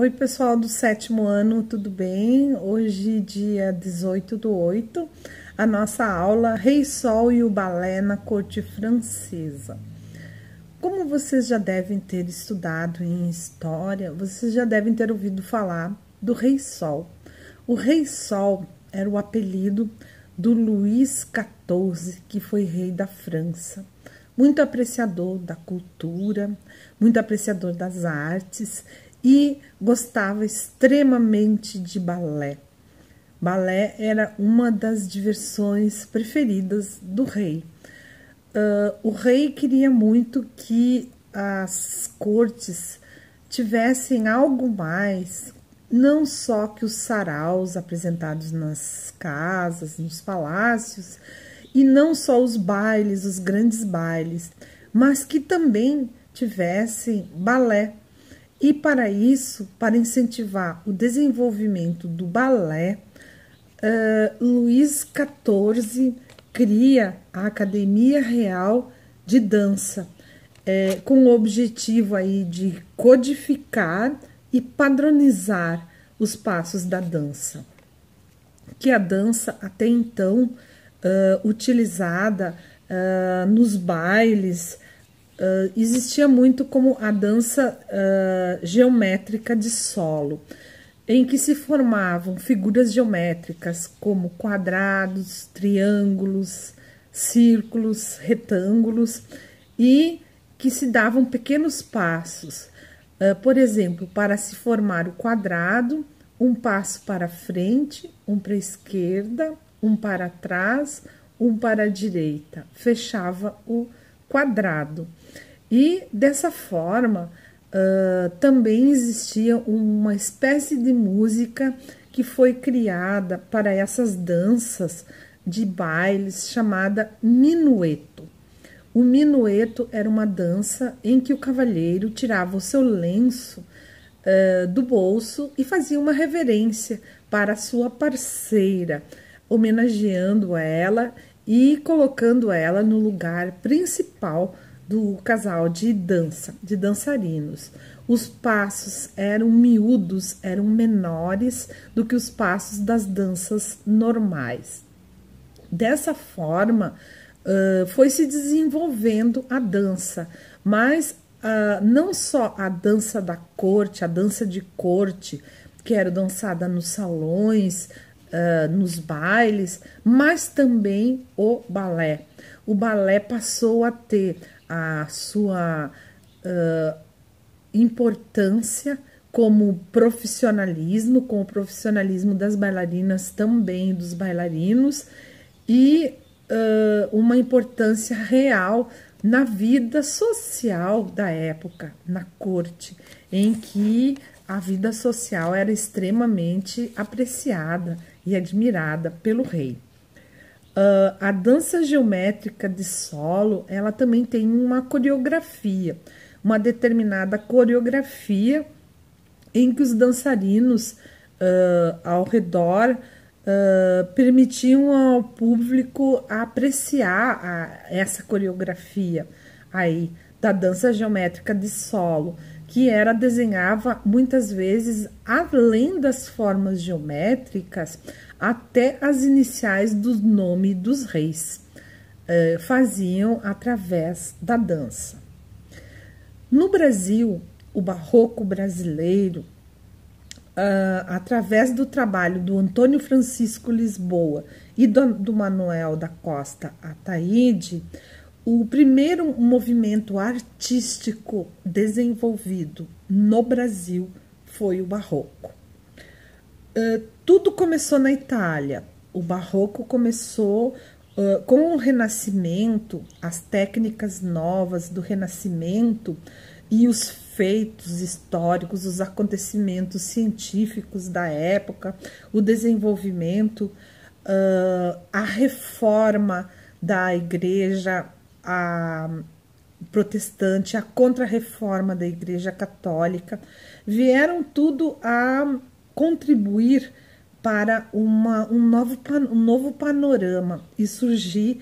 Oi, pessoal do sétimo ano, tudo bem? Hoje, dia 18/8, a nossa aula Rei Sol e o Balé na Corte Francesa. Como vocês já devem ter estudado em história, vocês já devem ter ouvido falar do Rei Sol. O Rei Sol era o apelido do Luís XIV, que foi rei da França. Muito apreciador da cultura, muito apreciador das artes e gostava extremamente de balé. Balé era uma das diversões preferidas do rei. O rei queria muito que as cortes tivessem algo mais, não só que os saraus apresentados nas casas, nos palácios, e não só os bailes, os grandes bailes, mas que também tivessem balé. E para isso, para incentivar o desenvolvimento do balé, Luís XIV cria a Academia Real de Dança, com o objetivo aí de codificar e padronizar os passos da dança, que a dança até então utilizada nos bailes, existia muito como a dança geométrica de solo, em que se formavam figuras geométricas como quadrados, triângulos, círculos, retângulos, e que se davam pequenos passos. Por exemplo, para se formar o quadrado, um passo para frente, um para a esquerda, um para trás, um para a direita, fechava o quadrado. E dessa forma também existia uma espécie de música que foi criada para essas danças de bailes chamada minueto. O minueto era uma dança em que o cavalheiro tirava o seu lenço do bolso e fazia uma reverência para a sua parceira, homenageando ela e colocando ela no lugar principal do casal de dança, de dançarinos. Os passos eram miúdos, eram menores do que os passos das danças normais. Dessa forma, foi se desenvolvendo a dança, mas não só a dança da corte, a dança de corte, que era dançada nos salões, nos bailes, mas também o balé. O balé passou a ter a sua importância como profissionalismo, com o profissionalismo das bailarinas também, dos bailarinos, e uma importância real na vida social da época, na corte, em que a vida social era extremamente apreciada e admirada pelo rei. A dança geométrica de solo, ela também tem uma coreografia, uma determinada coreografia em que os dançarinos ao redor permitiam ao público apreciar essa coreografia aí da dança geométrica de solo, que desenhava muitas vezes, além das formas geométricas, até as iniciais do nome dos reis, faziam através da dança. No Brasil, o barroco brasileiro, através do trabalho do Antônio Francisco Lisboa e do Manuel da Costa Ataíde, o primeiro movimento artístico desenvolvido no Brasil foi o barroco. Tudo começou na Itália. O barroco começou com o Renascimento, as técnicas novas do Renascimento e os feitos históricos, os acontecimentos científicos da época, o desenvolvimento, a reforma da igreja protestante, a contra-reforma da igreja católica, vieram tudo a contribuir para um novo panorama e surgir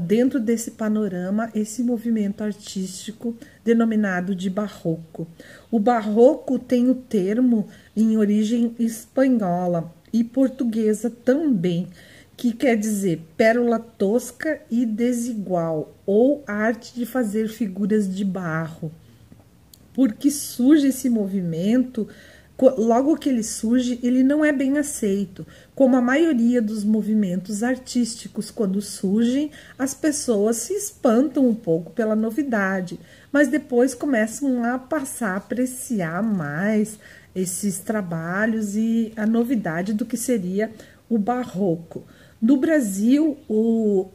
dentro desse panorama, esse movimento artístico denominado de barroco. O barroco tem o termo em origem espanhola e portuguesa também, que quer dizer pérola tosca e desigual, ou arte de fazer figuras de barro. Porque surge esse movimento, logo que ele surge, ele não é bem aceito. Como a maioria dos movimentos artísticos, quando surgem, as pessoas se espantam um pouco pela novidade, mas depois começam a passar a apreciar mais esses trabalhos e a novidade do que seria o barroco. No Brasil,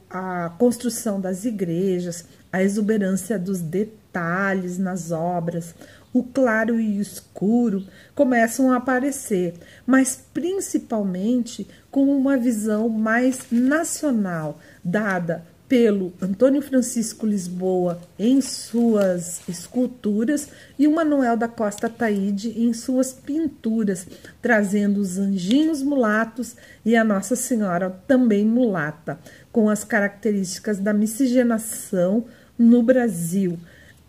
a construção das igrejas, a exuberância dos detalhes nas obras, o claro e o escuro começam a aparecer, mas principalmente com uma visão mais nacional, dada pelo Antônio Francisco Lisboa em suas esculturas e o Manuel da Costa Ataíde em suas pinturas, trazendo os anjinhos mulatos e a Nossa Senhora também mulata, com as características da miscigenação no Brasil.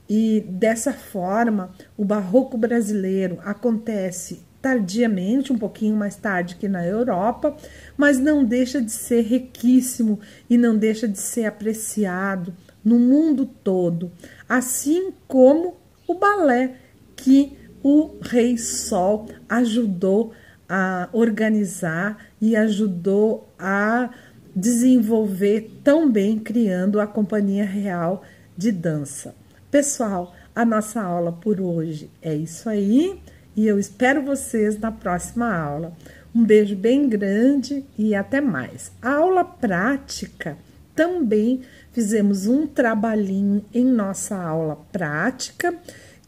E dessa forma, o barroco brasileiro acontece tardiamente, um pouquinho mais tarde que na Europa, mas não deixa de ser riquíssimo e não deixa de ser apreciado no mundo todo, assim como o balé que o Rei Sol ajudou a organizar e ajudou a desenvolver tão bem, criando a Companhia Real de Dança. Pessoal, a nossa aula por hoje é isso aí e eu espero vocês na próxima aula. Um beijo bem grande e até mais. A aula prática também fizemos um trabalhinho em nossa aula prática,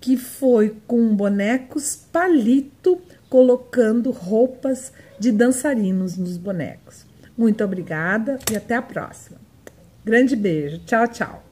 que foi com bonecos palito, colocando roupas de dançarinos nos bonecos. Muito obrigada e até a próxima. Grande beijo. Tchau, tchau.